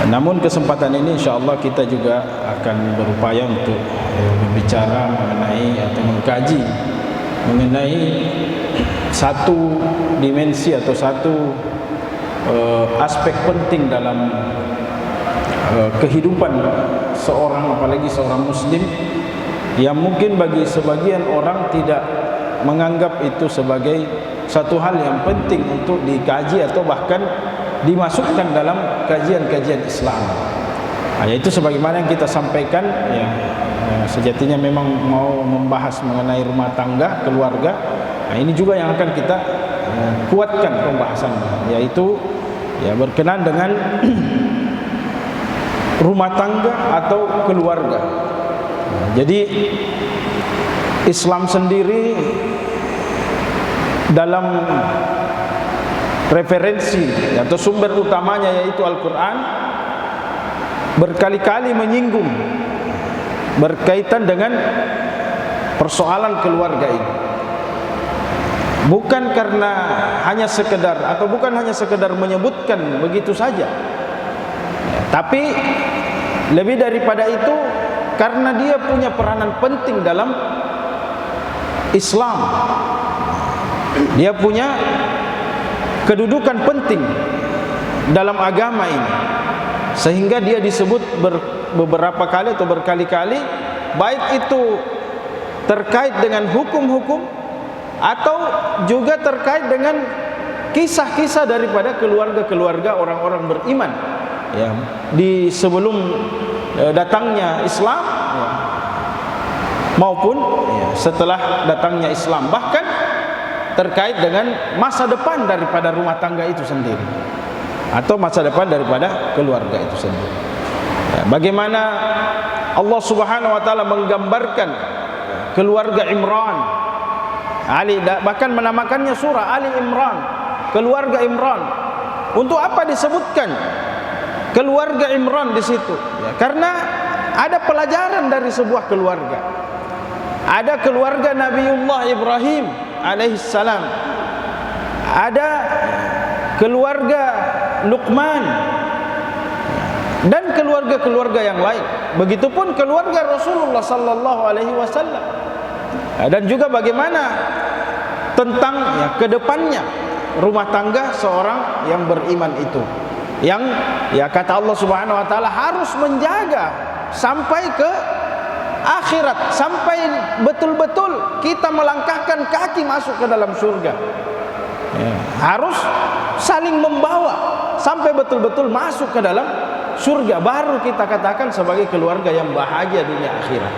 Namun kesempatan ini insya-Allah kita juga akan berupaya untuk berbicara mengenai atau mengkaji mengenai satu dimensi atau satu aspek penting dalam kehidupan seorang, apalagi seorang muslim, yang mungkin bagi sebagian orang tidak menganggap itu sebagai satu hal yang penting untuk dikaji atau bahkan dimasukkan dalam kajian-kajian Islam. Yaitu sebagaimana yang kita sampaikan, ya, sejatinya memang mau membahas mengenai rumah tangga, keluarga. Ini juga yang akan kita kuatkan pembahasannya, yaitu ya berkenaan dengan rumah tangga atau keluarga. Jadi Islam sendiri dalam referensi atau sumber utamanya yaitu Al-Quran berkali-kali menyinggung berkaitan dengan persoalan keluarga ini. Bukan karena hanya sekedar atau bukan hanya sekedar menyebutkan begitu saja, tapi lebih daripada itu karena dia punya peranan penting dalam Islam. Dia punya kedudukan penting dalam agama ini, sehingga dia disebut beberapa kali atau berkali-kali, baik itu terkait dengan hukum-hukum atau juga terkait dengan kisah-kisah daripada keluarga-keluarga orang-orang beriman, ya, di sebelum datangnya Islam, ya, maupun ya, setelah datangnya Islam, bahkan terkait dengan masa depan daripada rumah tangga itu sendiri atau masa depan daripada keluarga itu sendiri. Ya, bagaimana Allah Subhanahu wa taala menggambarkan keluarga Imran, Ali, bahkan menamakannya surah Ali Imran, keluarga Imran. Untuk apa disebutkan keluarga Imran di situ? Ya, karena ada pelajaran dari sebuah keluarga. Ada keluarga Nabiullah Ibrahim alaihissalam, ada keluarga Luqman, dan keluarga-keluarga yang lain. Begitupun keluarga Rasulullah sallallahu alaihi wasallam. Dan juga bagaimana tentang ya, kedepannya rumah tangga seorang yang beriman itu, yang ya kata Allah Subhanahu wa taala harus menjaga sampai ke akhirat, sampai betul-betul kita melangkahkan kaki masuk ke dalam surga, ya, harus saling membawa sampai betul-betul masuk ke dalam surga, baru kita katakan sebagai keluarga yang bahagia dunia akhirat.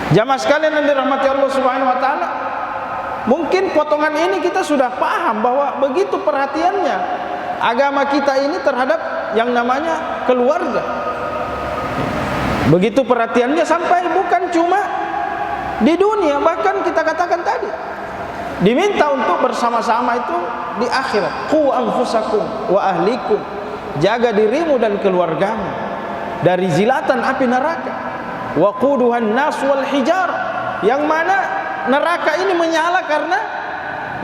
Jamaah sekalian yang dirahmati Allah Subhanahu wa taala, mungkin potongan ini kita sudah paham bahwa begitu perhatiannya agama kita ini terhadap yang namanya keluarga. Begitu perhatiannya sampai bukan cuma di dunia, bahkan kita katakan tadi diminta untuk bersama-sama itu di akhirat. Qu anfusakum wa ahlikum, jaga dirimu dan keluargamu dari zilatan api neraka. Waquduhan nas wal hijar, yang mana neraka ini menyala karena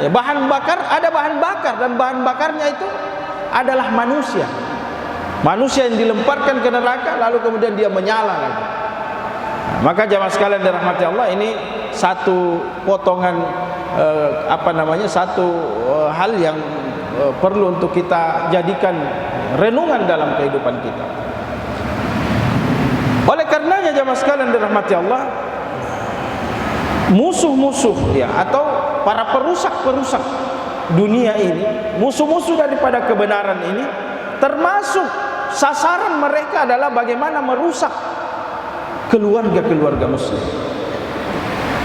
ya, bahan bakar, ada bahan bakar, dan bahan bakarnya itu adalah manusia. Manusia yang dilemparkan ke neraka lalu kemudian dia menyala lagi. Maka jamaah sekalian dirahmati Allah, ini satu potongan satu hal yang perlu untuk kita jadikan renungan dalam kehidupan kita. Oleh karenanya jamaah sekalian dirahmati Allah, musuh-musuh ya atau para perusak-perusak dunia ini, musuh-musuh daripada kebenaran ini, termasuk sasaran mereka adalah bagaimana merusak keluarga-keluarga muslim.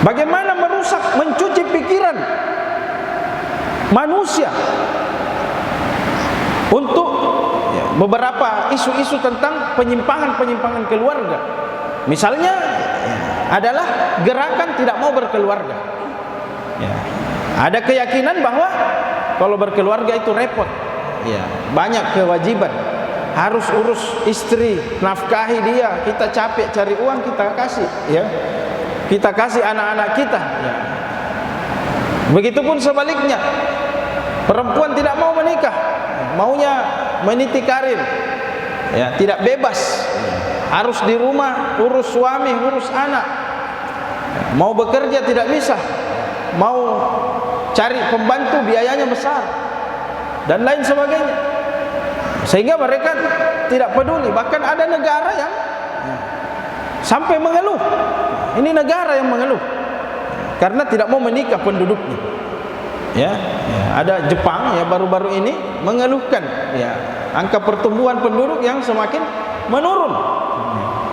Bagaimana merusak, mencuci pikiran manusia untuk beberapa isu-isu tentang penyimpangan-penyimpangan keluarga. Misalnya adalah gerakan tidak mau berkeluarga. Ya. Ada keyakinan bahwa kalau berkeluarga itu repot. Ya, banyak kewajiban. Harus urus istri, nafkahi dia, kita capek cari uang, kita kasih, ya. Kita kasih anak-anak kita, ya. Begitupun sebaliknya, perempuan tidak mau menikah, maunya meniti karir, ya, tidak bebas. Harus di rumah, urus suami, urus anak. Mau bekerja tidak bisa. Mau cari pembantu biayanya besar dan lain sebagainya. Sehingga mereka tidak peduli. Bahkan ada negara yang sampai mengeluh. Ini negara yang mengeluh karena tidak mau menikah penduduknya. Ya, ada Jepang ya baru-baru ini mengeluhkan ya angka pertumbuhan penduduk yang semakin menurun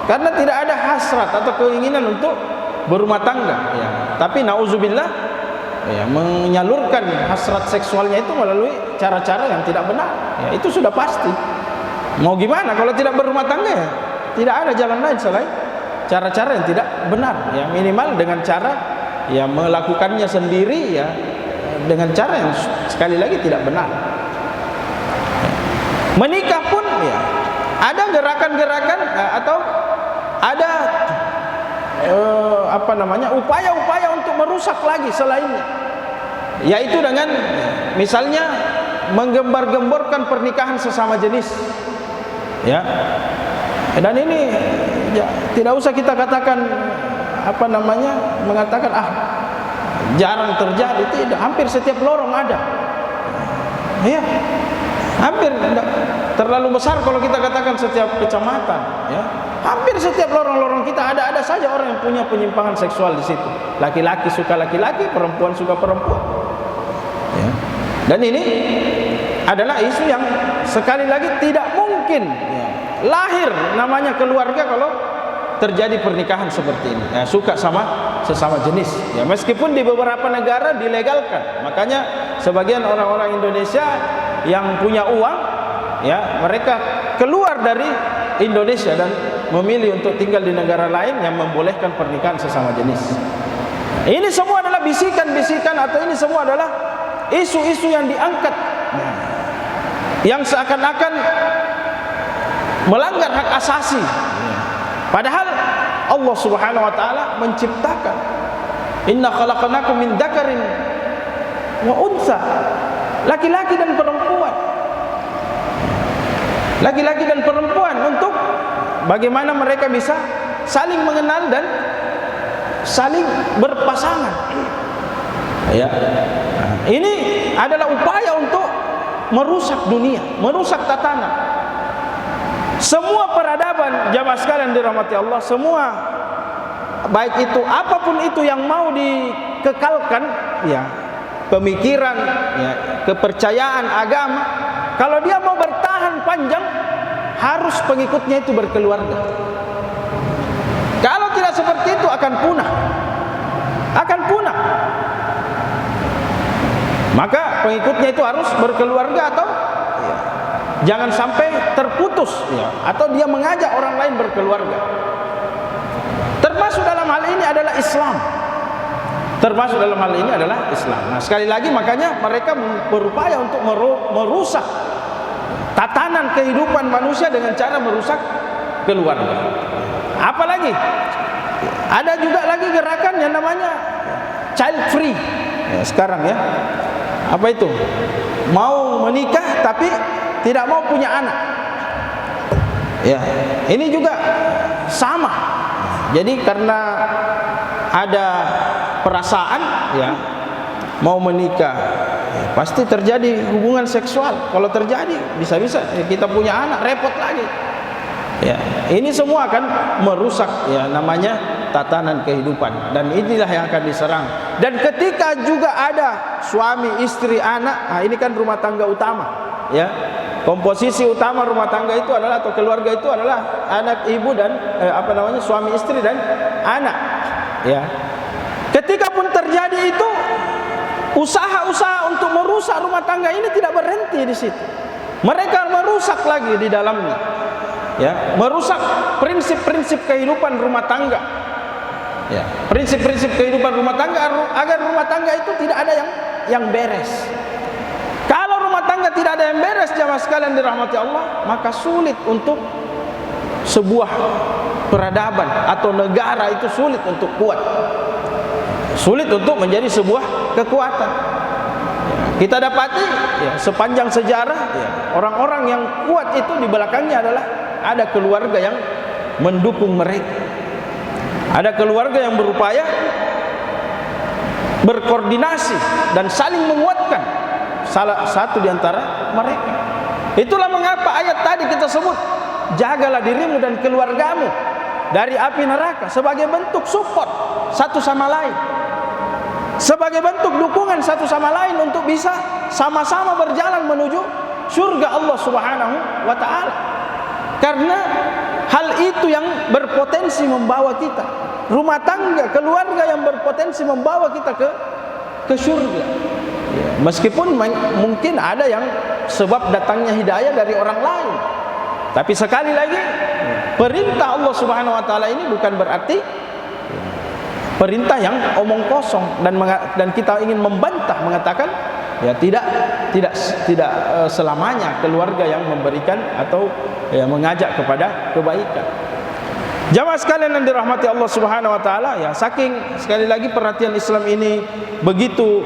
karena tidak ada hasrat atau keinginan untuk berumah tangga ya. Tapi nauzubillah ya, menyalurkan hasrat seksualnya itu melalui cara-cara yang tidak benar ya, itu sudah pasti. Mau gimana kalau tidak berumah tangga ya? Tidak ada jalan lain selain cara-cara yang tidak benar ya, minimal dengan cara ya melakukannya sendiri ya, dengan cara yang sekali lagi tidak benar. Menikah pun ya ada gerakan-gerakan atau ada upaya-upaya untuk merusak lagi selainnya, yaitu dengan misalnya menggembar-gemborkan pernikahan sesama jenis ya. Dan ini ya, tidak usah kita katakan mengatakan jarang terjadi, tidak, hampir setiap lorong ada ya, hampir terlalu besar kalau kita katakan setiap kecamatan ya, hampir setiap lorong-lorong kita ada saja orang yang punya penyimpangan seksual di situ. Laki-laki suka laki-laki, perempuan suka perempuan ya. Dan ini adalah isu yang sekali lagi tidak mungkin ya, lahir namanya keluarga kalau terjadi pernikahan seperti ini ya, suka sama sesama jenis ya, meskipun di beberapa negara dilegalkan. Makanya sebagian orang-orang Indonesia yang punya uang ya, mereka keluar dari Indonesia dan memilih untuk tinggal di negara lain yang membolehkan pernikahan sesama jenis. Ini semua adalah bisikan-bisikan atau ini semua adalah isu-isu yang diangkat yang seakan-akan melanggar hak asasi. Padahal Allah Subhanahu wa taala menciptakan, inna khalaqnakum min dzakarin wa untha, laki-laki dan perempuan. Laki-laki dan perempuan untuk bagaimana mereka bisa saling mengenal dan saling berpasangan. Ya. Ini adalah upaya untuk merusak dunia, merusak tatanan. Semua peradaban jamaah sekalian dirahmati Allah, semua baik itu apapun itu yang mau dikekalkan ya, pemikiran ya, kepercayaan agama, kalau dia mau bertahan panjang harus pengikutnya itu berkeluarga. Kalau tidak seperti itu akan punah. Akan punah. Maka pengikutnya itu harus berkeluarga atau ya, jangan sampai terputus ya, atau dia mengajak orang lain berkeluarga. Termasuk dalam hal ini adalah Islam. Termasuk dalam hal ini adalah Islam. Nah, sekali lagi makanya mereka berupaya untuk merusak tatanan kehidupan manusia dengan cara merusak keluarga. Apalagi ada juga lagi gerakan yang namanya child free ya, sekarang ya. Apa itu? Mau menikah tapi tidak mau punya anak. Ya, ini juga sama. Jadi karena ada perasaan ya, mau menikah ya, pasti terjadi hubungan seksual. Kalau terjadi bisa-bisa ya, kita punya anak repot lagi. Ya, ini semua akan merusak ya namanya tatanan kehidupan, dan inilah yang akan diserang. Dan ketika juga ada suami, istri, anak, nah ini kan rumah tangga utama ya. Komposisi utama rumah tangga itu adalah atau keluarga itu adalah anak, ibu dan suami, istri dan anak ya. Ketika pun terjadi itu, usaha-usaha untuk merusak rumah tangga ini tidak berhenti di situ. Mereka merusak lagi di dalamnya ya, merusak prinsip-prinsip kehidupan rumah tangga ya, prinsip-prinsip kehidupan rumah tangga agar rumah tangga itu tidak ada yang beres. Kalau rumah tangga tidak ada yang beres jamaah sekalian dirahmati Allah, maka sulit untuk sebuah peradaban atau negara itu sulit untuk kuat, sulit untuk menjadi sebuah kekuatan. Kita dapati ya, sepanjang sejarah ya, orang-orang yang kuat itu di belakangnya adalah ada keluarga yang mendukung mereka. Ada keluarga yang berupaya berkoordinasi dan saling menguatkan salah satu di antara mereka. Itulah mengapa ayat tadi kita sebut, jagalah dirimu dan keluargamu dari api neraka, sebagai bentuk support satu sama lain, sebagai bentuk dukungan satu sama lain untuk bisa sama-sama berjalan menuju surga Allah Subhanahu wa ta'ala. Karena hal itu yang berpotensi membawa kita, rumah tangga, keluarga yang berpotensi membawa kita ke surga. Meskipun mungkin ada yang sebab datangnya hidayah dari orang lain, tapi sekali lagi perintah Allah Subhanahu wa ta'ala ini bukan berarti perintah yang omong kosong dan kita ingin membantah, mengatakan ya tidak selamanya keluarga yang memberikan atau ya mengajak kepada kebaikan. Jamaah sekalian yang dirahmati Allah Subhanahu wa taala, ya saking sekali lagi perhatian Islam ini begitu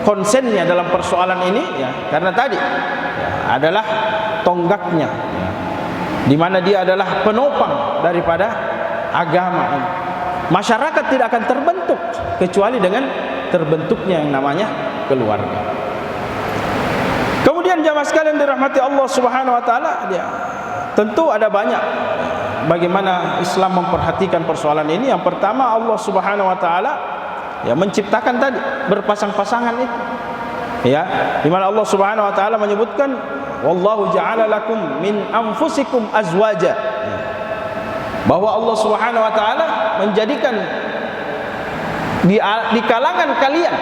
konsennya dalam persoalan ini ya, karena tadi ya, adalah tonggaknya ya, di mana dia adalah penopang daripada agama ini. Masyarakat tidak akan terbentuk kecuali dengan terbentuknya yang namanya keluarga. Kemudian jamaah sekalian dirahmati Allah Subhanahu wa taala, ya, tentu ada banyak bagaimana Islam memperhatikan persoalan ini. Yang pertama, Allah Subhanahu wa taala ya menciptakan tadi berpasang-pasangan itu. Ya, di mana Allah Subhanahu wa taala menyebutkan wallahu ja'ala lakum min anfusikum azwaja. Bahwa Allah Subhanahu wa taala menjadikan di kalangan kalian,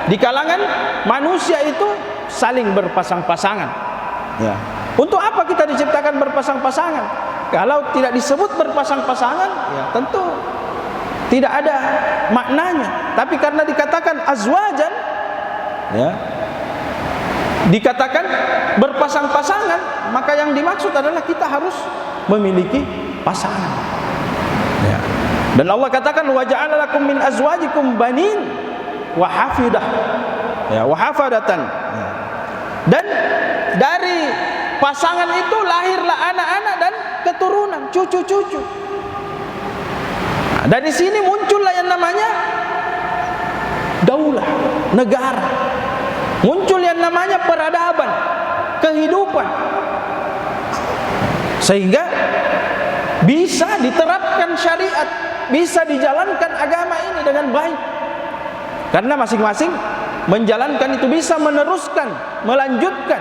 di kalangan manusia itu saling berpasang-pasangan. Ya. Untuk apa kita diciptakan berpasang-pasangan? Kalau tidak disebut berpasang-pasangan, ya tentu tidak ada maknanya. Tapi karena dikatakan azwajan, ya, dikatakan berpasang-pasangan, maka yang dimaksud adalah kita harus memiliki pasangan. Ya. Dan Allah katakan wa ja'ala lakum min azwajikum banin wa hafidah, ya, wa hafadatan. Ya. Dan dari pasangan itu lahirlah anak-anak dan keturunan, cucu-cucu. Nah, dari sini muncullah yang namanya daulah, negara. Muncul yang namanya peradaban, kehidupan. Sehingga bisa diterapkan syariat, bisa dijalankan agama ini dengan baik. Karena masing-masing menjalankan itu, bisa meneruskan, melanjutkan.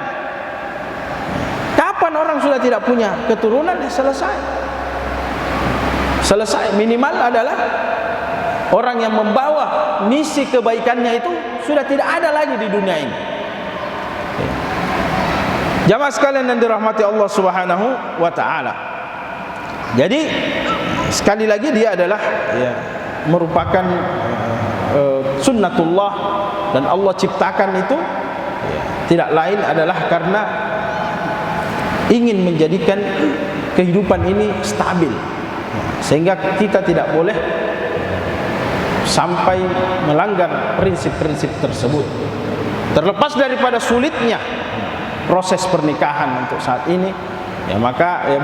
Kapan orang sudah tidak punya keturunan, ya selesai. Selesai. Minimal adalah orang yang membawa misi kebaikannya itu sudah tidak ada lagi di dunia ini. Jamaah sekalian yang dirahmati Allah Subhanahu wa taala. Jadi sekali lagi dia adalah ya, merupakan sunnatullah, dan Allah ciptakan itu ya, tidak lain adalah karena ingin menjadikan kehidupan ini stabil, sehingga kita tidak boleh sampai melanggar prinsip-prinsip tersebut. Terlepas daripada sulitnya proses pernikahan untuk saat ini, ya maka ya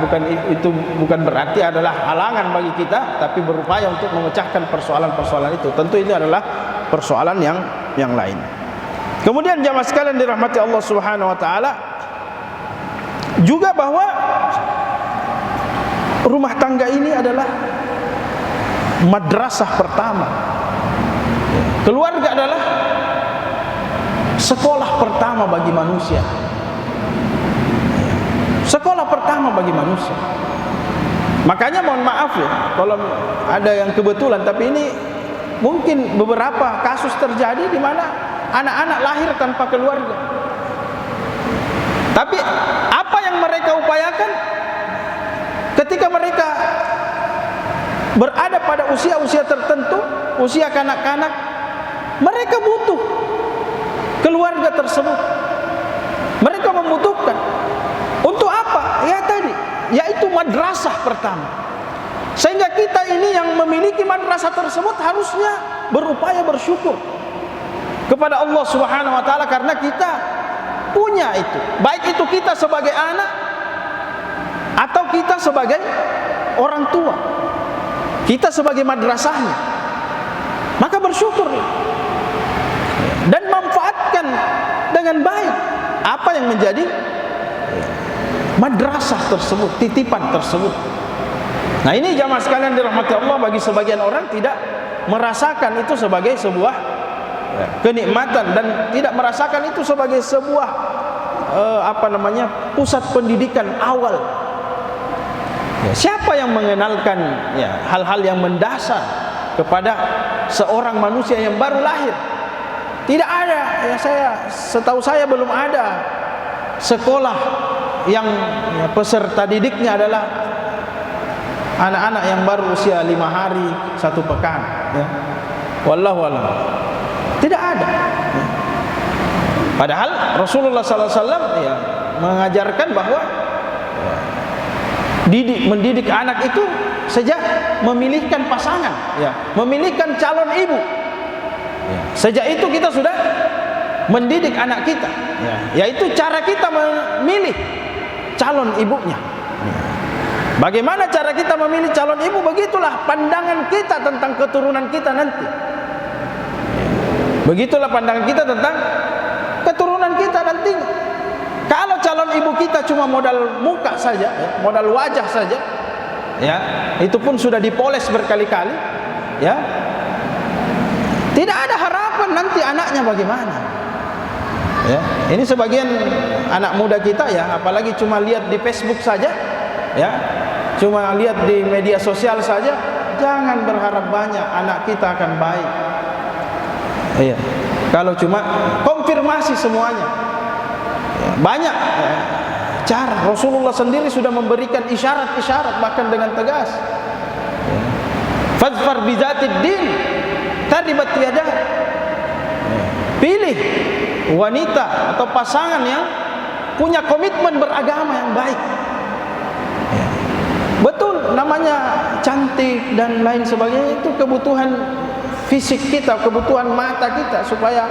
bukan berarti adalah halangan bagi kita, tapi berupaya untuk memecahkan persoalan-persoalan itu. Tentu ini adalah persoalan yang lain. Kemudian jamaah sekalian dirahmati Allah Subhanahu wa taala, juga bahwa rumah tangga ini adalah madrasah pertama. Keluarga adalah sekolah pertama bagi manusia. Sekolah pertama bagi manusia. Makanya mohon maaf ya, kalau ada yang kebetulan, tapi ini mungkin beberapa kasus terjadi di mana anak-anak lahir tanpa keluarga. Tapi apa yang mereka upayakan ketika mereka berada pada usia-usia tertentu, usia kanak-kanak, mereka butuh keluarga tersebut. Mereka membutuhkan. Untuk apa? Ya tadi, yaitu madrasah pertama. Sehingga kita ini yang memiliki madrasah tersebut harusnya berupaya bersyukur. kepada Allah Subhanahu wa taala karena kita punya itu. Baik itu kita sebagai anak atau kita sebagai orang tua. Kita sebagai madrasahnya. Maka bersyukurlah. Dan manfaatkan dengan baik apa yang menjadi madrasah tersebut, titipan tersebut. Nah, ini jamaah sekalian dirahmati Allah, bagi sebagian orang tidak merasakan itu sebagai sebuah kenikmatan dan tidak merasakan itu sebagai sebuah pusat pendidikan awal. Siapa yang mengenalkan hal-hal yang mendasar kepada seorang manusia yang baru lahir? Tidak ada. Setahu saya belum ada sekolah yang peserta didiknya adalah anak-anak yang baru usia 5 hari 1 pekan. Wallahu a'lam. Tidak ada. Padahal Rasulullah SAW mengajarkan bahwa mendidik anak itu sejak memilihkan pasangan, memilihkan calon ibu. Sejak itu kita sudah mendidik anak kita, yaitu cara kita memilih calon ibunya. Bagaimana cara kita memilih calon ibu, begitulah pandangan kita tentang keturunan kita nanti. Begitulah pandangan kita tentang keturunan kita nantinya. Kalau calon ibu kita cuma modal muka saja, modal wajah saja, itu pun sudah dipoles berkali-kali, tidak ada harapan nanti anaknya bagaimana. Ini sebagian anak muda kita apalagi cuma lihat di Facebook saja, cuma lihat di media sosial saja. Jangan berharap banyak anak kita akan baik. Kalau cuma konfirmasi semuanya, banyak cara. Rasulullah sendiri sudah memberikan isyarat-isyarat bahkan dengan tegas. Fadfar bizatid din taribat yadah. Pilih wanita atau pasangan yang punya komitmen beragama yang baik. Betul, namanya cantik dan lain sebagainya itu kebutuhan fisik kita, kebutuhan mata kita supaya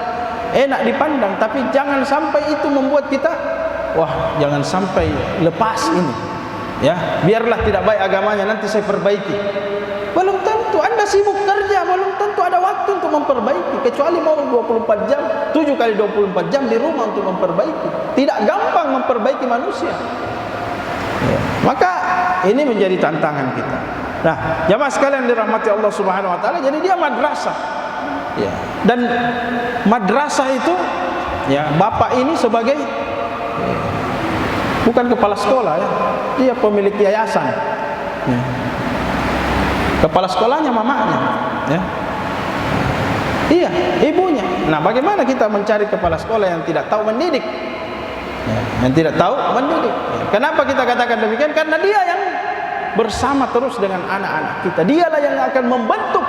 enak dipandang. Tapi jangan sampai itu membuat kita, jangan sampai lepas ini. Biarlah tidak baik agamanya, nanti saya perbaiki. Belum tentu. Anda sibuk kerja, belum tentu ada waktu untuk memperbaiki. Kecuali mau 24 jam, 7 kali 24 jam di rumah untuk memperbaiki. Tidak gampang memperbaiki manusia. Maka ini menjadi tantangan kita. Nah, jamaah sekalian dirahmati Allah Subhanahu wa taala, jadi dia madrasah. Dan madrasah itu bapak ini sebagai bukan kepala sekolah, dia pemilik yayasan. Kepala sekolahnya mamanya, ibunya. Nah, bagaimana kita mencari kepala sekolah yang tidak tahu mendidik? Yang tidak tahu mendidik. Kenapa kita katakan demikian? Karena dia yang bersama terus dengan anak-anak kita. Dialah yang akan membentuk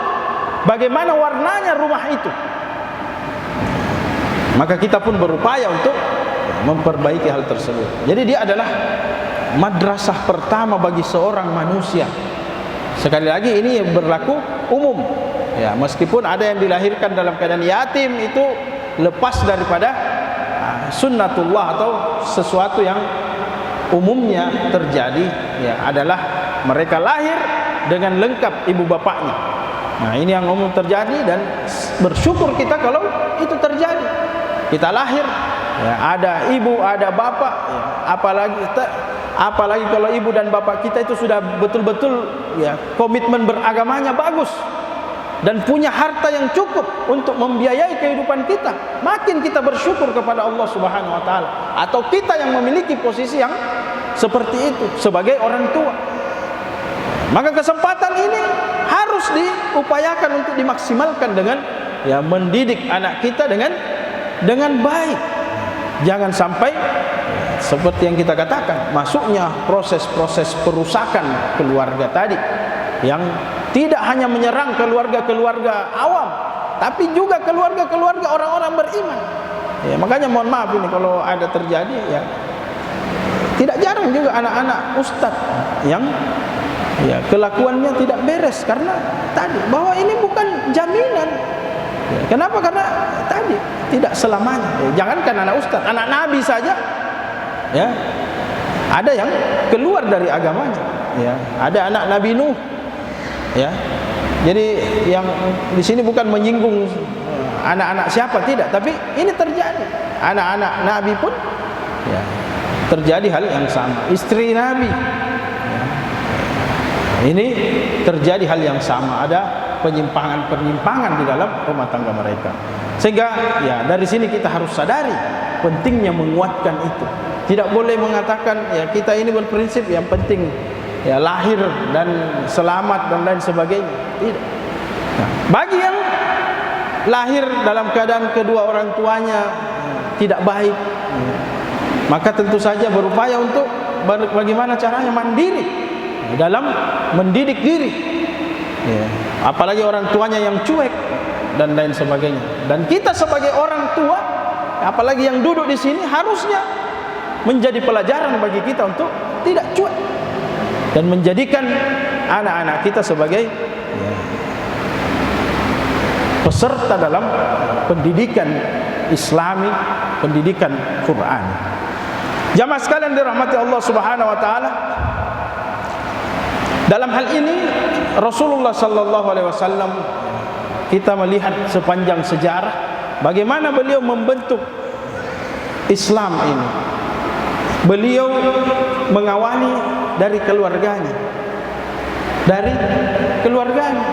bagaimana warnanya rumah itu. Maka kita pun berupaya untuk memperbaiki hal tersebut. Jadi dia adalah madrasah pertama bagi seorang manusia. Sekali lagi ini berlaku umum. Meskipun ada yang dilahirkan dalam keadaan yatim, itu lepas daripada sunnatullah atau sesuatu yang umumnya terjadi, adalah mereka lahir dengan lengkap ibu bapaknya. Nah, ini yang umum terjadi dan bersyukur kita kalau itu terjadi. Kita lahir ada ibu, ada bapak, apalagi kalau ibu dan bapak kita itu sudah betul-betul komitmen beragamanya bagus dan punya harta yang cukup untuk membiayai kehidupan kita, makin kita bersyukur kepada Allah Subhanahu wa taala. Atau kita yang memiliki posisi yang seperti itu sebagai orang tua, maka kesempatan ini harus diupayakan untuk dimaksimalkan dengan mendidik anak kita dengan baik. Jangan sampai seperti yang kita katakan, masuknya proses-proses perusakan keluarga tadi yang tidak hanya menyerang keluarga-keluarga awam, tapi juga keluarga-keluarga orang-orang beriman. Makanya mohon maaf ini kalau ada terjadi, tidak jarang juga anak-anak ustadz yang kelakuannya tidak beres karena tadi bahwa ini bukan jaminan Kenapa? Karena tadi tidak selamanya. Jangankan anak ustaz, anak nabi saja, ya, ada yang keluar dari agamanya. Ya, ada anak Nabi Nuh. Ya, jadi yang di sini bukan menyinggung anak-anak siapa, tidak, tapi ini terjadi. Anak-anak Nabi pun, ya, terjadi hal yang sama. Istri Nabi, ya, ini terjadi hal yang sama. Ada penyimpangan-penyimpangan di dalam rumah tangga mereka. Sehingga ya dari sini kita harus sadari pentingnya menguatkan itu. Tidak boleh mengatakan ya kita ini berprinsip yang penting ya lahir dan selamat dan lain sebagainya. Tidak. Nah, bagi yang lahir dalam keadaan kedua orang tuanya tidak baik, maka tentu saja berupaya untuk bagaimana caranya mandiri dalam mendidik diri. Ya. Apalagi orang tuanya yang cuek dan lain sebagainya. Dan kita sebagai orang tua, apalagi yang duduk di sini, harusnya menjadi pelajaran bagi kita untuk tidak cuek dan menjadikan anak-anak kita sebagai peserta dalam pendidikan Islami, pendidikan Quran. Jamaah sekalian dirahmati Allah Subhanahu wa taala, dalam hal ini Rasulullah sallallahu alaihi wasallam, kita melihat sepanjang sejarah bagaimana beliau membentuk Islam ini. Beliau mengawali dari keluarganya.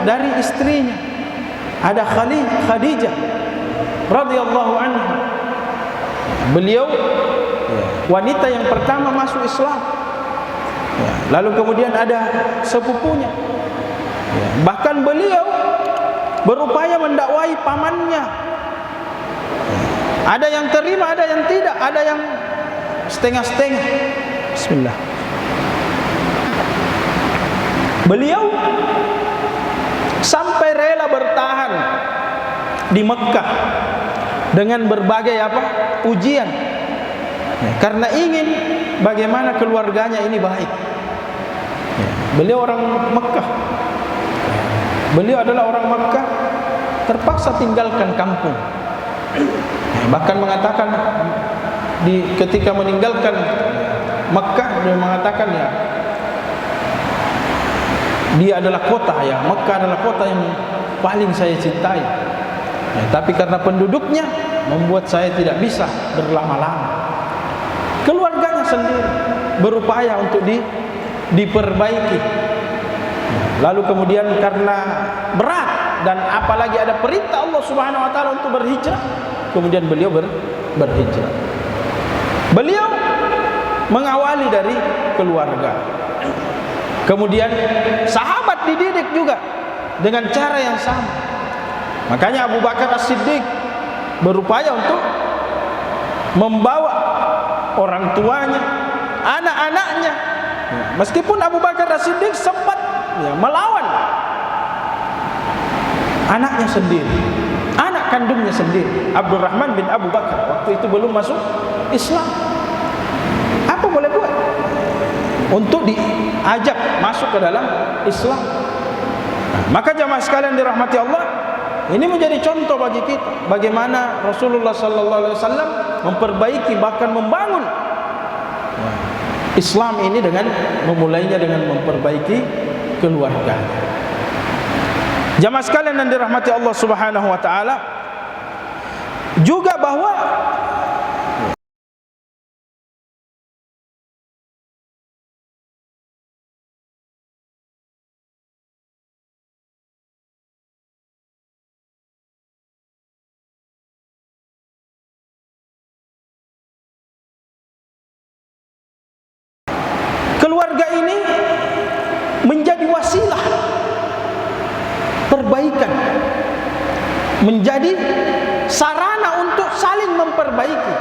Dari istrinya. Ada Khadijah radhiyallahu anha. Beliau wanita yang pertama masuk Islam. Lalu kemudian ada sepupunya. Bahkan beliau berupaya mendakwai pamannya. Ada yang terima, ada yang tidak, ada yang setengah-setengah. Bismillah. Beliau sampai rela bertahan di Mekah dengan berbagai ujian, karena ingin bagaimana keluarganya ini baik. Beliau orang Mekah. Beliau adalah orang Mekah, terpaksa tinggalkan kampung. Bahkan mengatakan ketika meninggalkan Mekah, dia mengatakan ya, dia adalah kota, ya, Mekah adalah kota yang paling saya cintai. Tapi karena penduduknya membuat saya tidak bisa berlama-lama. Keluarganya sendiri berupaya untuk diperbaiki. Lalu kemudian karena berat dan apalagi ada perintah Allah Subhanahu wa taala untuk berhijrah, kemudian beliau berhijrah. Beliau mengawali dari keluarga. Kemudian sahabat dididik juga dengan cara yang sama. Makanya Abu Bakar As-Siddiq berupaya untuk membawa orang tuanya, anak-anaknya. Meskipun Abu Bakar As-Siddiq sempat melawan anaknya sendiri, anak kandungnya sendiri, Abdurrahman bin Abu Bakar, waktu itu belum masuk Islam. Apa boleh buat untuk diajak masuk ke dalam Islam? Maka jamaah sekalian dirahmati Allah, ini menjadi contoh bagi kita bagaimana Rasulullah sallallahu alaihi wasallam memperbaiki, bahkan membangun Islam ini dengan memulainya dengan memperbaiki keluarga. Jamaah sekalian yang dirahmati Allah Subhanahu wa taala, juga bahwa keluarga ini menjadi wasilah perbaikan, menjadi sarana untuk saling memperbaiki.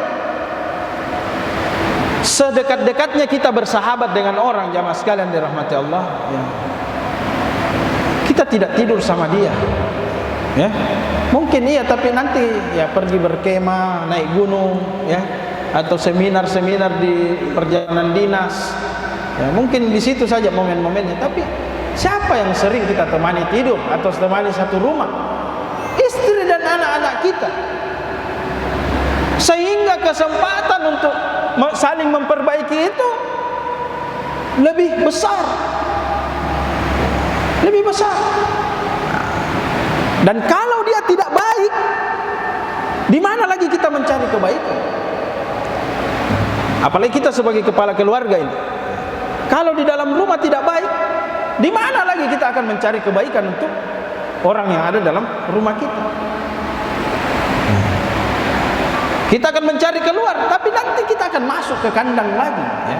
Sedekat-dekatnya kita bersahabat dengan orang, jamaah sekalian dirahmati Allah, ya, kita tidak tidur sama dia, ya, mungkin iya, tapi nanti ya pergi berkemah, naik gunung, ya, atau seminar-seminar di perjalanan dinas, ya, mungkin di situ saja momen-momennya. Tapi siapa yang sering kita temani tidur atau temani satu rumah? Istri dan anak kita, sehingga kesempatan untuk saling memperbaiki itu lebih besar. Dan kalau dia tidak baik, di mana lagi kita mencari kebaikan? Apalagi kita sebagai kepala keluarga ini, kalau di dalam rumah tidak baik, di mana lagi kita akan mencari kebaikan untuk orang yang ada dalam rumah kita? Kita akan mencari keluar, tapi nanti kita akan masuk ke kandang lagi, ya.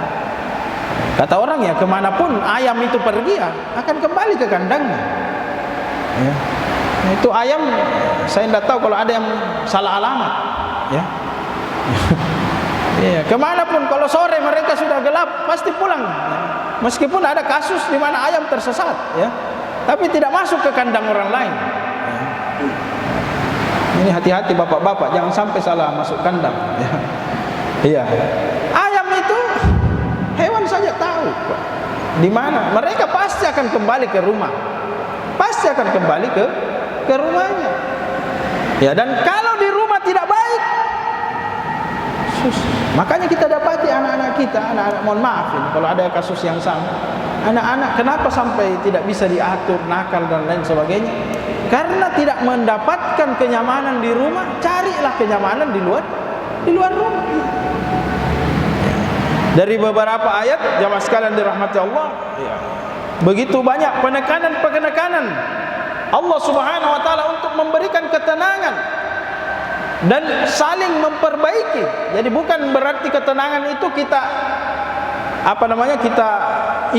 Kata orang ya, kemanapun ayam itu pergi ya, akan kembali ke kandangnya, ya. Itu ayam, saya tidak tahu kalau ada yang salah alamat, ya. Ya, kemanapun, kalau sore mereka sudah gelap pasti pulang, ya. Meskipun ada kasus di mana ayam tersesat, ya, tapi tidak masuk ke kandang orang lain, ya. Ini hati-hati bapak-bapak, jangan sampai salah masuk kandang, ya. Iya. Ayam itu hewan saja tahu di mana mereka pasti akan kembali ke rumah, pasti akan kembali ke rumahnya, ya. Dan kalau di rumah tidak baik, makanya kita dapati anak-anak kita, mohon maaf ini kalau ada kasus yang sama, anak-anak kenapa sampai tidak bisa diatur, nakal dan lain sebagainya? Karena tidak mendapatkan kenyamanan di rumah, carilah kenyamanan di luar rumah. Dari beberapa ayat, jamaah sekalian dirahmati Allah, ya, begitu banyak penekanan Allah Subhanahu wa taala untuk memberikan ketenangan dan saling memperbaiki. Jadi bukan berarti ketenangan itu kita kita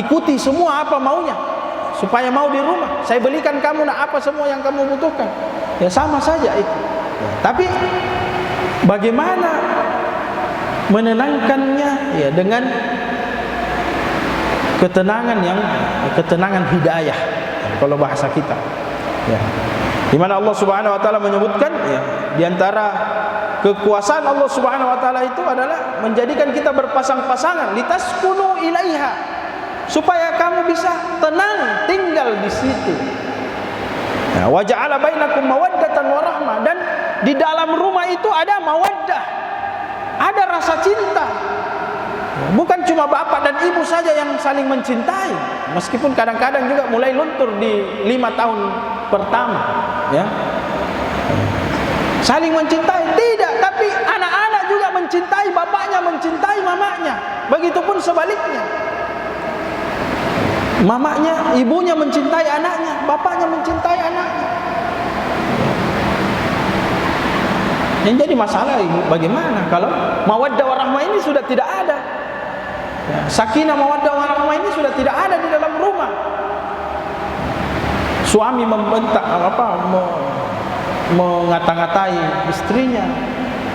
ikuti semua apa maunya supaya mau di rumah. Saya belikan kamu apa semua yang kamu butuhkan. Ya sama saja itu. Ya, tapi bagaimana menenangkannya, ya, dengan ketenangan hidayah, ya, kalau bahasa kita, ya. Di mana Allah Subhanahu wa taala menyebutkan, ya, di antara kekuasaan Allah Subhanahu wa taala itu adalah menjadikan kita berpasang-pasangan, litaskunu ilaiha, supaya kamu bisa tenang tinggal di situ. Ya, wa ja'ala bainakum mawaddatan wa rahmah, dan di dalam rumah itu ada mawaddah, ada rasa cinta. Bukan cuma bapak dan ibu saja yang saling mencintai, meskipun kadang-kadang juga mulai luntur di 5 tahun pertama, ya. Saling mencintai tidak, tapi anak-anak juga mencintai bapaknya, mencintai mamanya. Begitupun sebaliknya, mamanya, ibunya mencintai anaknya, bapaknya mencintai anaknya. Yang jadi masalah bagaimana kalau mawaddah warahmah ini sudah tidak ada, ya, sakinah mawaddah warahmah ini sudah tidak ada di dalam rumah. Suami membentak mengata-ngatai istrinya,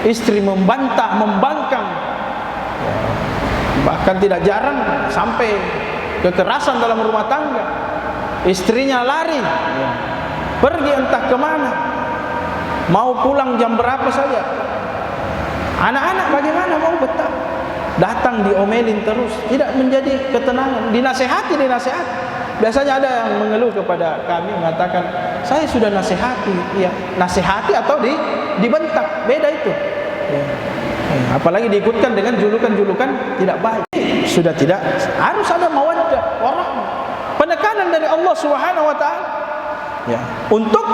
istri membantah, membangkang, ya, bahkan tidak jarang sampai kekerasan dalam rumah tangga. Istrinya lari, ya, pergi entah kemana, mau pulang jam berapa saja. Anak-anak bagaimana mau betah? Datang diomelin terus, tidak menjadi ketenangan. Dinasehati. Biasanya ada yang mengeluh kepada kami, mengatakan, saya sudah nasihati. Ya, nasihati atau dibentak, beda itu, ya. Apalagi diikutkan dengan julukan-julukan tidak baik. Sudah tidak, harus ada mawaddah warahmah, penekanan dari Allah Subhanahu wa taala, ya, untuk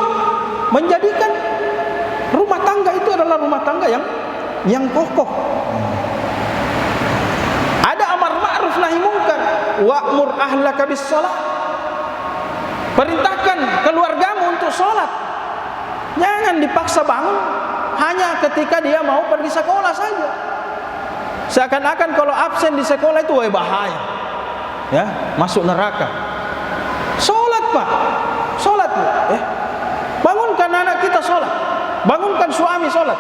menjadikan rumah tangga itu adalah rumah tangga yang kokoh. Ada amar ma'ruf nahi munkar, wa'mur ahlaka bis shalah. Perintahkan keluargamu untuk sholat. Jangan dipaksa bangun hanya ketika dia mau pergi sekolah saja. Seakan-akan kalau absen di sekolah itu bahaya, ya, masuk neraka. Sholat Pak, sholat, ya. Bangunkan anak kita sholat, bangunkan suami sholat.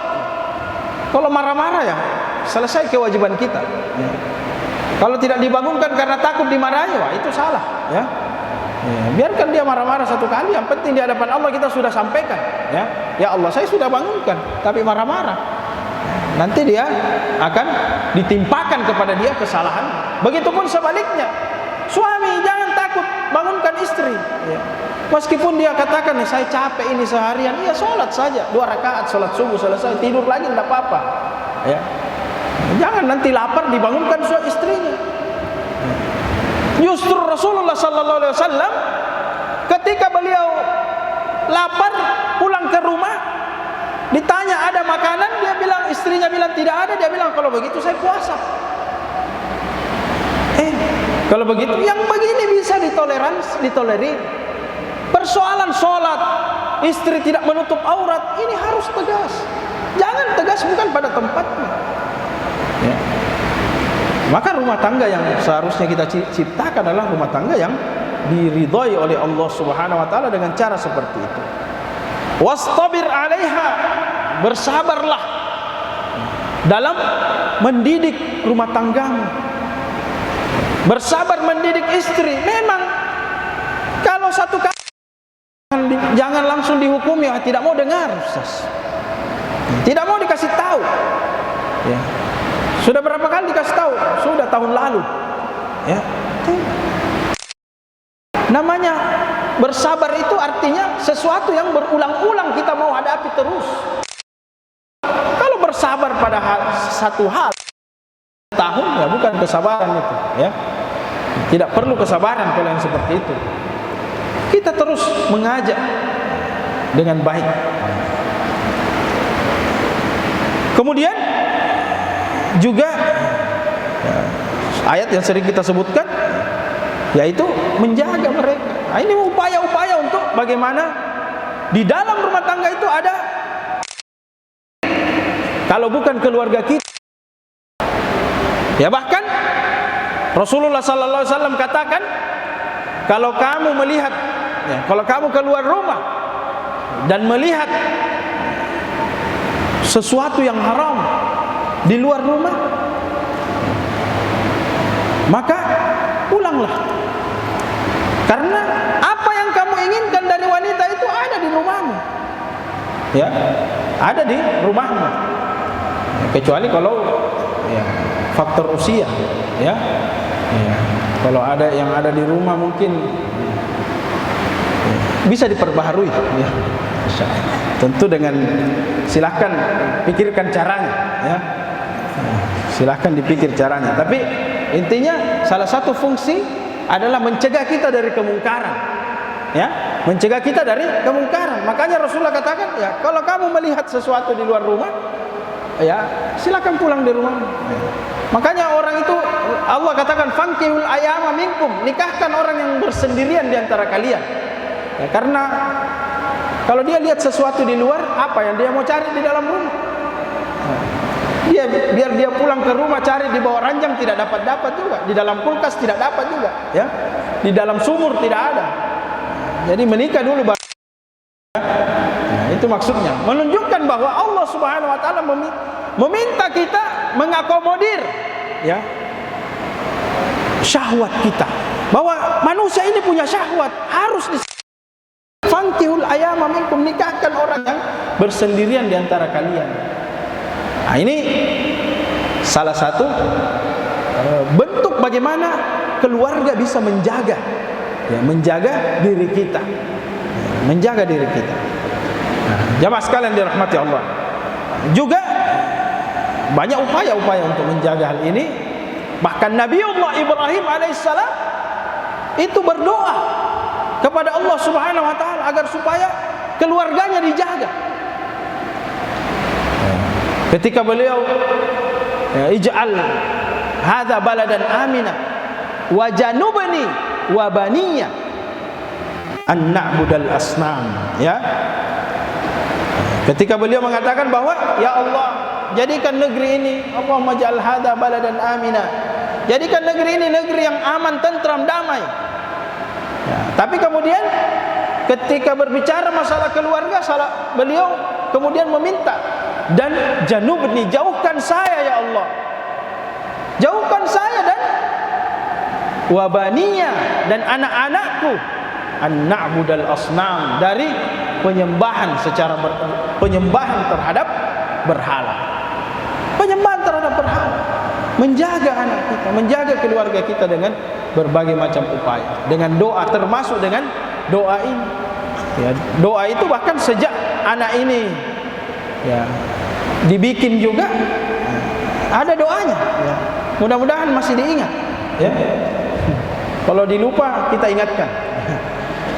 Kalau marah-marah, ya, selesai kewajiban kita, ya. Kalau tidak dibangunkan karena takut dimarahi, wah itu salah, ya. Ya, biarkan dia marah-marah satu kali, yang penting di hadapan Allah kita sudah sampaikan, ya, ya Allah saya sudah bangunkan, tapi marah-marah, nanti dia akan ditimpakan kepada dia kesalahan. Begitupun sebaliknya, suami jangan takut bangunkan istri, ya. Meskipun dia katakan, saya capek ini seharian, ya sholat saja 2 rakaat, sholat subuh selesai, tidur lagi tidak apa-apa, ya. Jangan nanti lapar dibangunkan istrinya. Justru Rasulullah sallallahu alaihi wasallam ketika beliau lapar pulang ke rumah, ditanya ada makanan, dia bilang, istrinya bilang tidak ada, dia bilang kalau begitu saya puasa. Kalau begitu yang begini bisa ditolerir. Persoalan sholat, istri tidak menutup aurat, ini harus tegas. Jangan tegas bukan pada tempatnya, ya. Maka rumah tangga yang seharusnya kita ciptakan adalah rumah tangga yang diridhai oleh Allah Subhanahu wa taala dengan cara seperti itu. Wastabir 'alaiha, bersabarlah dalam mendidik rumah tanggamu. Bersabar mendidik istri. Memang kalau satu kali jangan langsung dihukumi, tidak mau dengar, Ustaz. Tidak mau dikasih tahu. Ya. Sudah berapa kali dikasih tahu? Sudah tahun lalu. Ya. Namanya bersabar itu artinya sesuatu yang berulang-ulang kita mau hadapi terus. Kalau bersabar pada satu hal tahun, ya bukan kesabaran itu, ya. Tidak perlu kesabaran kalau yang seperti itu. Kita terus mengajak dengan baik. Kemudian juga ayat yang sering kita sebutkan, yaitu menjaga mereka. Nah, ini upaya-upaya untuk bagaimana di dalam rumah tangga itu ada, kalau bukan keluarga kita, ya bahkan Rasulullah sallallahu alaihi wasallam katakan, kalau kamu melihat, ya, kalau kamu keluar rumah dan melihat sesuatu yang haram di luar rumah, maka pulanglah. Karena apa yang kamu inginkan dari wanita itu ada di rumahmu, ya, ada di rumahmu. Kecuali kalau, ya, faktor usia, ya. Ya, kalau ada yang ada di rumah mungkin, ya, bisa diperbaharui, ya. Tentu dengan silahkan pikirkan caranya, ya. Silahkan dipikir caranya. Tapi intinya salah satu fungsi adalah mencegah kita dari kemungkaran, ya, mencegah kita dari kemungkaran. Makanya Rasulullah katakan, ya, kalau kamu melihat sesuatu di luar rumah, ya, silakan pulang di rumah. Ya. Makanya orang itu Allah katakan fankihul ayama minkum, nikahkan orang yang bersendirian di antara kalian. Ya, karena kalau dia lihat sesuatu di luar, apa yang dia mau cari di dalam rumah? Biar dia pulang ke rumah cari di bawah ranjang tidak dapat juga, di dalam kulkas tidak dapat juga, ya. Di dalam sumur tidak ada. Jadi menikah dulu baru. Nah, itu maksudnya menunjukkan bahwa Allah Subhanahu wa taala meminta kita mengakomodir, ya, syahwat kita. Bahwa manusia ini punya syahwat, harus fankihul ayama minkum, nikahkan orang yang bersendirian di antara kalian. Nah, ini salah satu bentuk bagaimana keluarga bisa menjaga, ya, menjaga diri kita, ya, menjaga diri kita. Nah, jamaah sekalian dirahmati Allah, juga banyak upaya-upaya untuk menjaga hal ini. Bahkan Nabiullah Ibrahim alaihissalam itu berdoa kepada Allah Subhanahu wa taala agar supaya keluarganya dijaga. Ketika beliau, ij'al hadza baladan amina wa janubni wa baniya an na'budal asnam, ya. Ketika beliau mengatakan bahwa, ya Allah, jadikan negeri ini, Allahumma ja'al hadza baladan amina, jadikan negeri ini negeri yang aman, tentram, damai. Ya, tapi kemudian ketika berbicara masalah keluarga, beliau kemudian meminta, dan janubni, jauhkan saya ya Allah, jauhkan saya dan wabaniya, dan anak-anakku, an na'budal asnam, dari penyembahan penyembahan terhadap berhala, penyembahan terhadap berhala. menjaga anak kita, menjaga keluarga kita dengan berbagai macam upaya, dengan doa, termasuk dengan doa ini. Ya, doa itu bahkan sejak anak ini ya dibikin juga ada doanya. Ya. Mudah-mudahan masih diingat. Ya. Kalau dilupa kita ingatkan.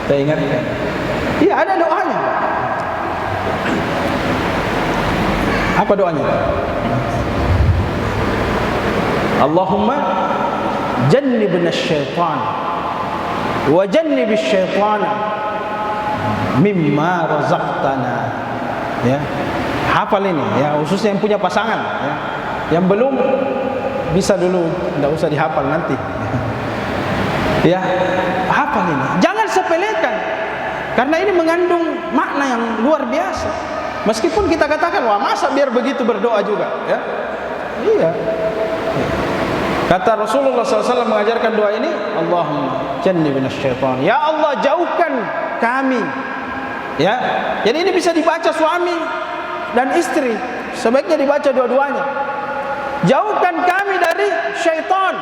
Kita ingatkan. Iya, ada doanya. Apa doanya? Allahumma jannibna syaitan wa jannibish syaitana mimma razaqtana. Ya. Hafal ini ya, khususnya yang punya pasangan ya. Yang belum bisa dulu, enggak usah dihafal nanti. Ya, hafal ini. Jangan sepelekan. Karena ini mengandung makna yang luar biasa. Meskipun kita katakan, wah masa biar begitu berdoa juga ya. Iya. Kata Rasulullah SAW mengajarkan doa ini, Allahumma jannibna syaitan. Ya Allah, jauhkan kami. Ya. Jadi ini bisa dibaca suami dan istri. Sebaiknya dibaca dua-duanya. Jauhkan kami dari syaitan.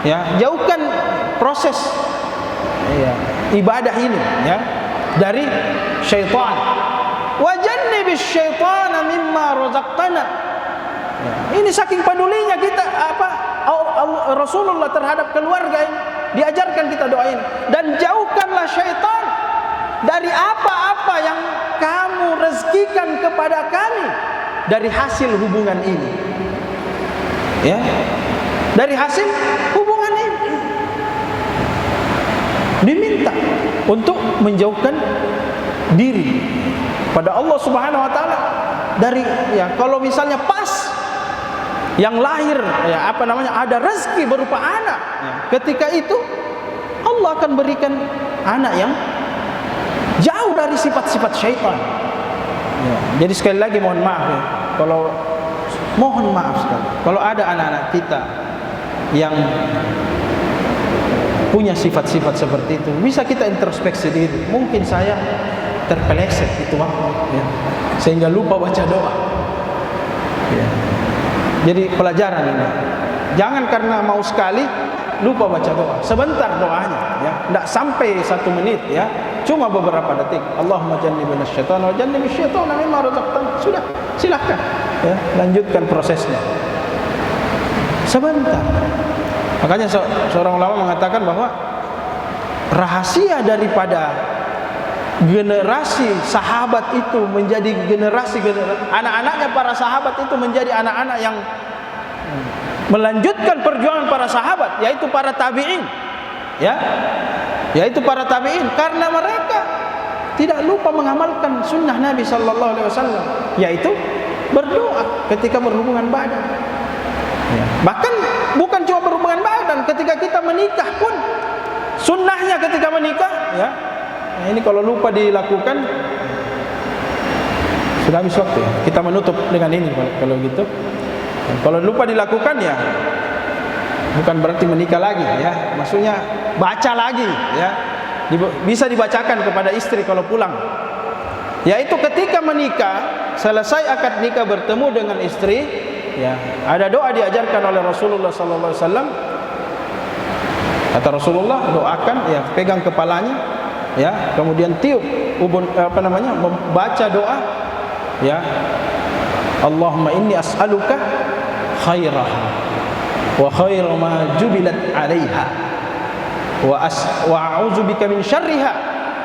Ya, jauhkan proses ya, ibadah ini ya dari syaitan. Wa jannibish syaitana mimma razaqtana. Ya, ini saking pedulinya kita Rasulullah terhadap keluarga ini, diajarkan kita doa ini. Dan jauhkanlah syaitan dari apa-apa yang kamu rezekikan kepada kami dari hasil hubungan ini. Ya. Dari hasil hubungan ini diminta untuk menjauhkan diri pada Allah Subhanahu wa taala dari ya kalau misalnya pas yang lahir ya apa namanya ada rezeki berupa anak ya, ketika itu Allah akan berikan anak yang jauh dari sifat-sifat syaitan ya. Jadi sekali lagi mohon maaf ya, mohon maaf sekali kalau ada anak-anak kita yang punya sifat-sifat seperti itu, bisa kita introspeksi diri. Mungkin saya terpeleset itu waktu ya, sehingga lupa baca doa ya. Jadi pelajaran ini, jangan karena mau sekali lupa baca doa. Sebentar doanya ya, tidak sampai 1 menit ya, cuma beberapa detik. Allahumma jannibna syaitan wa jannibish syaitana mimma razaqtana. Sudah, silakan ya, lanjutkan prosesnya. Sebentar. Makanya seorang ulama mengatakan bahwa rahasia daripada generasi sahabat itu menjadi generasi anak-anaknya para sahabat itu menjadi anak-anak yang melanjutkan perjuangan para sahabat, yaitu para tabi'in. Ya. Yaitu para tabi'in, karena mereka tidak lupa mengamalkan sunnah Nabi sallallahu alaihi wasallam, yaitu berdoa ketika berhubungan badan. Ya. Bahkan bukan cuma berhubungan badan, ketika kita menikah pun sunnahnya ketika menikah ya. Nah, ini kalau lupa dilakukan sudah habis waktu ya. Kita menutup dengan ini kalau gitu. Kalau lupa dilakukan ya bukan berarti menikah lagi ya. Maksudnya baca lagi ya. Bisa dibacakan kepada istri kalau pulang. Yaitu ketika menikah, selesai akad nikah bertemu dengan istri ya, ada doa diajarkan oleh Rasulullah sallallahu alaihi wasallam. Kata Rasulullah, doakan ya, pegang kepalanya ya, kemudian tiup membaca doa ya. Allahumma inni as'aluka khairaha wa khaira ma jubilat 'alaiha wa a'udzubika min syarriha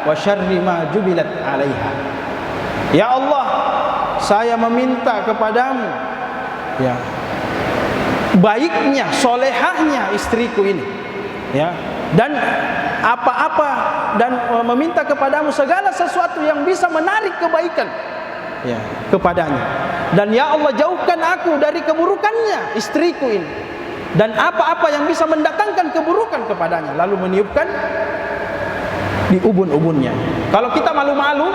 wa syarri ma jubilat 'alaiha. Ya Allah, saya meminta kepadamu ya, baiknya, solehahnya istriku ini ya, dan apa-apa, dan meminta kepadamu segala sesuatu yang bisa menarik kebaikan ya, kepadanya. Dan ya Allah, jauhkan aku dari keburukannya istriku ini, dan apa-apa yang bisa mendatangkan keburukan kepadanya. Lalu meniupkan di ubun-ubunnya. Kalau kita malu-malu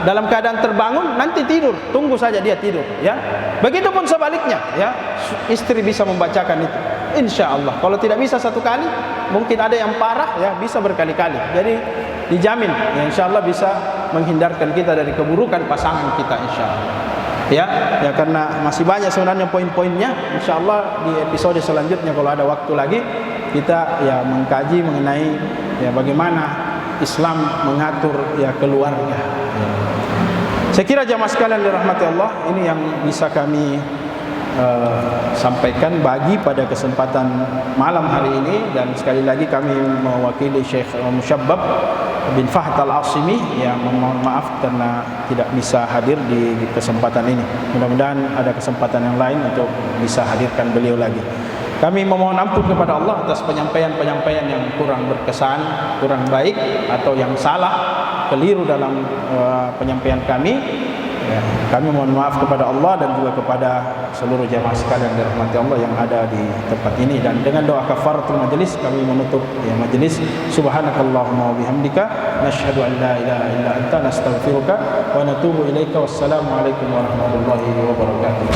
dalam keadaan terbangun, nanti tidur, tunggu saja dia tidur ya. Begitupun sebaliknya ya, istri bisa membacakan itu insyaallah. Kalau tidak bisa satu kali, mungkin ada yang parah ya, bisa berkali-kali. Jadi dijamin ya, insyaallah bisa menghindarkan kita dari keburukan pasangan kita insyaallah. Ya karena masih banyak sebenarnya poin-poinnya. Insyaallah di episode selanjutnya kalau ada waktu lagi kita ya mengkaji mengenai ya bagaimana Islam mengatur ya keluarga. Saya kira jamaah sekalian dirahmati Allah, ini yang bisa kami sampaikan bagi pada kesempatan malam hari ini. Dan sekali lagi kami mewakili Syekh Musyabbab bin Fahd Al-Asimi yang memohon maaf karena tidak bisa hadir di kesempatan ini. Mudah-mudahan ada kesempatan yang lain untuk bisa hadirkan beliau lagi. Kami memohon ampun kepada Allah atas penyampaian-penyampaian yang kurang berkesan, kurang baik atau yang salah, keliru dalam penyampaian kami. Ya, kami mohon maaf kepada Allah dan juga kepada seluruh jamaah sekalian dirahmati Allah yang ada di tempat ini. Dan dengan doa kafaratul majelis kami menutup ya majelis. Subhanakallahumma wa bihamdika nasyhadu an la ilaha illa anta nastaghfiruka wa natubu ilaika. Wassalamualaikum warahmatullahi wabarakatuh.